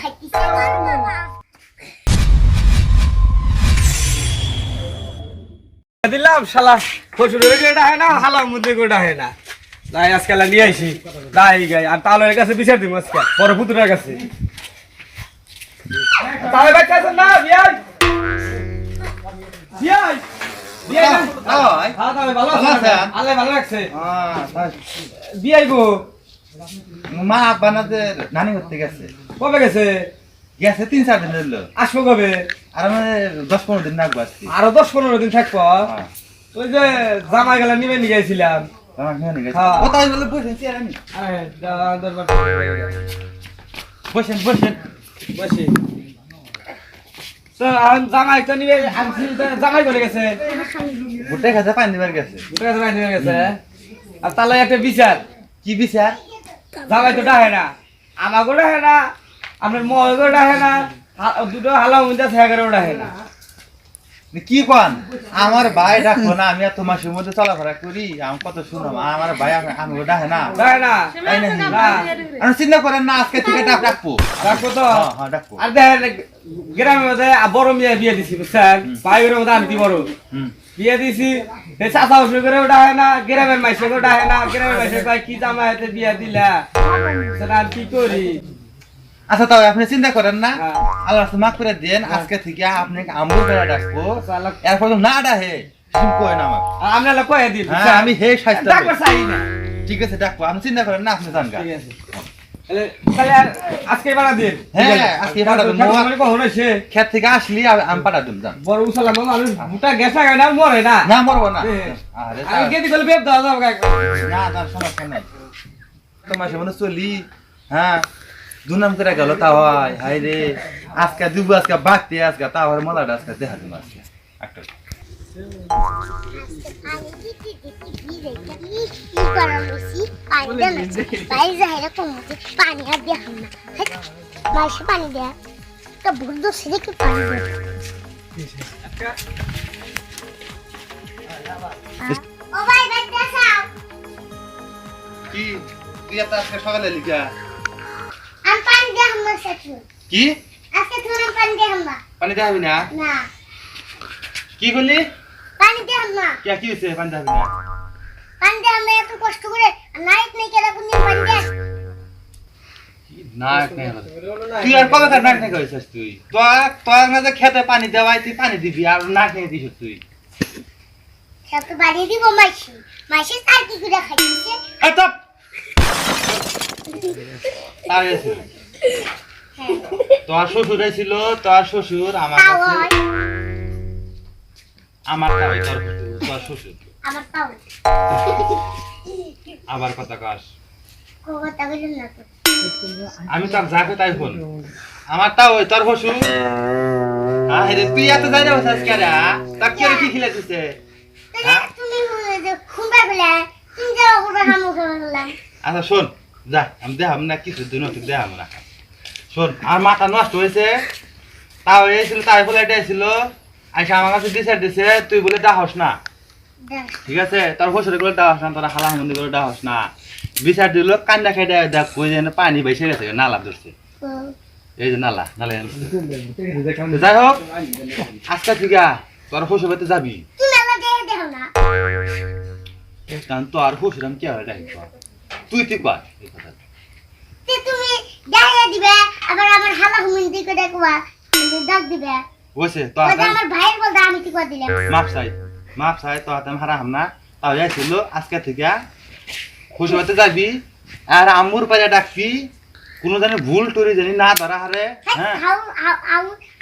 খাইতেছে বাবা দিলাম শালা শ্বশুরের গোটা হয় না হালার মধ্যে গোটা হয় না তাই আজকাল নিয়ে আইছি তাই গাই আর তালের কাছে বিচার দিব আজকে বড় পুতুরের কাছে তাহলে বাচ্চা আছে না বিয়াই বিয়াই বিয়াই হ্যাঁ তাহলে ভালো আছে আল্লাহ ভালো রাখছে বিয়াই গো মা বানাদের নানি করতে গেছে কবে গেছে গেছে 3-4 দিন হলো আসবো কবে আর আমাদের 10-15 দিন লাগবে আজকে আরো 10-15 দিন থাকবো ওই যে জামাই গেলা নিবে নিয়ে গেছিলাম আমার নানি গেছে হ্যাঁ। ও তাই বলে বসেন চেয়ার আমি আরে দরবার বসেন বসেন বসি তো আর জামাই তো নিবে আনছি জামাই করে গেছে গোটে খাতে পানি দিবার গেছে উঠে গেছে নিয়ে গেছে আর তাহলে একটা বিচার কি বিচার জামাই তো ডাহে না আমাকে ডাহে না আপনার মহকে ডাহে না দুটো হালা মধ্যে থেকে ডাহে না কি কোন আমার ভাই ডাকো না আমি আর তোমার মধ্যে চলাফেরা করি আমি কত শুনো আমার ভাই আমি ডাহে না ডাহে না তাই নাকি? না আর চিন্তা করেন না আজকে থেকে ডাকবো রাখবো তো হ্যাঁ হ্যাঁ ডাকবো আর দেখেন গ্রামের মধ্যে বড় মেয়ে বিয়ে দিছি বুঝছেন ভাইয়ের মধ্যে আনতি বড় হুম বিয়ে দিছি এই চাচা উঠে করে ডাহে না গ্রামের মাইসে করে ডাহে না গ্রামের মাইসে কয় কি জামাই হাতে বিয়ে দিলা সেটা আর কি করি আচ্ছা তাও আপনি চিন্তা করেন না হ্যাঁ। আল্লাহ মাফ করে দেন আজকে থেকে আপনি আমুল করে ডাকবো এরপর না ডাহে তুমি কই না আমাকে আপনারা কয়ে দিন হ্যাঁ আমি হে স্বাস্থ্য ডাকবার চাই না ঠিক আছে ডাকবো আপনি চিন্তা করেন না আপনি জানগা ঠিক আছে তাহলে আর আজকে বাড়া দিন হ্যাঁ, আজকে বাড়া দিন। মানে কখন হয়েছে ক্ষেত থেকে আসলি আমি পাঠা দিম জান বড় উসালা মামা আমি মোটা গ্যাস লাগাই না মরে না না মরবো না হ্যাঁ। আরে আমি গেদি বলে বেপ দাও দাও না না সমস্যা নাই তোমার সামনে চলি হ্যাঁ দুনাম করে গেল তাও হাই রে আজকে দুবো আজকে বাড়তে আজকে তাও আর মলাটা আজকে দেখা দিম আজকে একটা পানি দেয়া তো বন্ধু ছেলে কি পানি দেয় ও ভাই বাইতে আসাও কি তুই এত আজকে সকালে লিখা আমি পানি দেয়া হামনা সেটু কি আজকে তুমি পানি দেয়া হামনা পানি দেখাবি না না কি করলি পানি দেয়া হামনা কি হয়েছে পানি দেখাবি না পানি দেয়া আমরা এত কষ্ট করে নাইট নেই কেলা কোন দিন পানি দেয়া নাক নাই হলো। তুই আর কবে তার নাক নাই করেছিস তুই তোর মাঝে খেতে পানি দেওয়াই তুই পানি দিবি আর নাক নাই দিস তুই সব বাড়িয়ে দিব মাইসি মাইসি তার কি করে খাইছে এত তাই আছে হ্যাঁ তোর শ্বশুর ছিল তোর শ্বশুর আমার তাও কাছে হয় আমার তাই তোর শ্বশুর আমার তাও আবার কথা কাস কথা বলেন না তো আমি তোর যাকে তাই ফোন আমার তাও ওই তোর শ্বশুর আরে তুই এত যাই না বসাস কে রে তার কি খিলে দিছে তাহলে তুমি খুঁবা বলে তুমি যাও করে হামু করে বললাম আচ্ছা শোন যা আমি দেখাম না কিছু দিন দেখাম না শোন আর মাথা নষ্ট হয়েছে তাও এসেছিল তাই বলে এটা এসেছিল আইসা আমার কাছে বিচার দিছে তুই বলে ডাহস না ঠিক আছে তোর বছরে গুলো ডাহস না তোরা হালা হামন্দি করে ডাহস না বিচার দিল কান্দা খেয়ে দেখ কই যেন পানি বেসে গেছে নালা ধরছে এই যে নালা যাই হোক আজকে থেকে তোর শ্বশুর বাড়িতে যাবি তুমি আলো দিয়ে দেখো না কারণ তোর শ্বশুর আমি কে হয় ডাকি তুই তুই কর এই কথা তে তুমি গায়ে দিবে আবার আমার হালা হুমিন্দি করে দেখবা ডাক দিবে বসে তোর ওটা আমার ভাইয়ের বলতে আমি কি করে দিলাম মাপ চাই তো হাতে হারা হাম না তাও যাইছিল আজকে থেকে খুশি হতে যাবি আর আম্মুর পারে ডাকবি কোনো জানি ভুল টরি জানি না ধরা হারে হ্যাঁ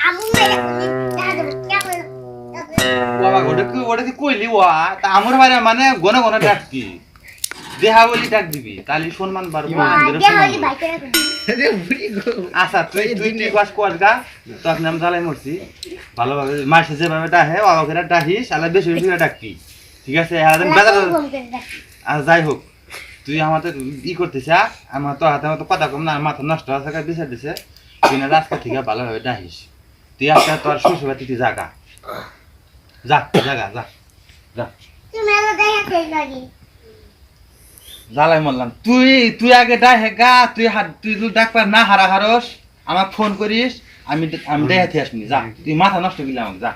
আমু মেরে দেখা যাবে কে করে বাবা ওটা কি কইলি ওয়া তা আম্মুর পারে মানে গনে গনে ডাকবি দেহা বলি ডাক দিবি তাহলে সম্মান বাড়বো আগে হলি ভাই করে আচ্ছা তুই তুই ঠিক বাস কর গা তো আপনি আমি জ্বালাই মরছি ভালোভাবে মাসে যেভাবে ডাহে বাবাকে ডাকিস আলাদা বেশি বেশি করে ডাকবি ঠিক আছে আর যাই হোক তুই আমাদের করতেছ আমার তো হাতে মতো কথা কম না মাথা নষ্ট আছে বিচার দিছে তুই না রাস্তা থেকে ভালোভাবে ডাকিস তুই একটা তোর শ্বশুর বাড়ি তুই জাগা যা জাগা যা যা তুমি আলো দেখাতে লাগি জ্বালাই মরলাম তুই তুই আগে ডাহে গা তুই তুই ডাকবার না হারা হারস আমাকে ফোন করিস, আমি দেখাতে আসবি, যা তুই মাথা নষ্ট করলে আমাকে, যা।